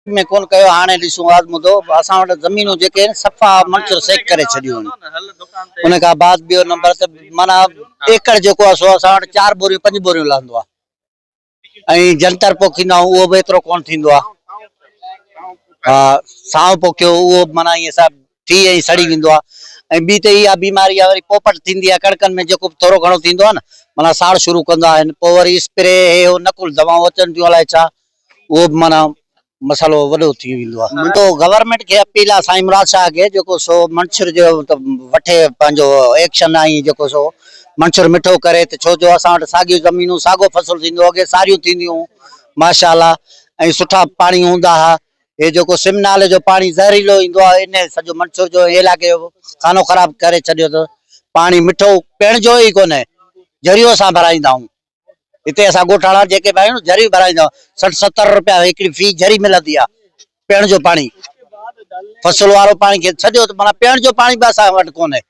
में कोन कयो हाणे ॾिसूं आज़मूदो असां वटि ज़मीनूं जेके आहिनि सफ़ा मंचर सेक करे छॾियूं आहिनि। उन खां बाद ॿियो नंबर ते माना एकड़ जेको आहे सो असां वटि 4 बोरियूं 5 बोरियूं लहंदो आहे ऐं जंतर पोखींदा आहियूं उहो बि एतिरो कोन थींदो आहे। हा साओ पोखियो उहो माना ईअं सभु थी ऐं सड़ी वेंदो आहे। ऐं ॿी त इहा बीमारी आहे वरी पोपट थींदी आहे कणकनि में जेको थोरो घणो थींदो आहे न माना साड़ शुरू कंदा आहिनि पोइ वरी स्प्रे हे हो नकुल दवाऊं अचनि थियूं अलाए छा उहो बि माना मसालो वॾो थी वेंदो आहे। तो गवर्नमेंट खे अपील आहे साईं मुराद शाह खे जेको सो मंशर जो वठे पंहिंजो एक्शन आहे जेको सो मंशर मिठो करे त छो जो असां वटि साॻियूं ज़मीनूं साॻियो फसल थींदो अॻे सारियूं थींदियूं माशाअल्लाह ऐं सुठा पाणी हूंदा हुआ। हे जेको सिम नाले जो पाणी ज़हरीलो ईंदो आहे इन सॼो मंसूर जो इलाइक़े जो खानो ख़राब करे छॾियो अथव। पाणी मिठो पीअण जो ई कोन्हे ज़रियो सां भराईंदा आहियूं। हिते असां ॻोठाणा जेके भाई जरी भराईंदा 60-70 रुपया हिकिड़ी फी जरी मिलंदी आहे पीअण जो पाणी फसल वारो पाणी खे छॾियो त माना पीअण जो पाणी बि असां वटि कोन्हे।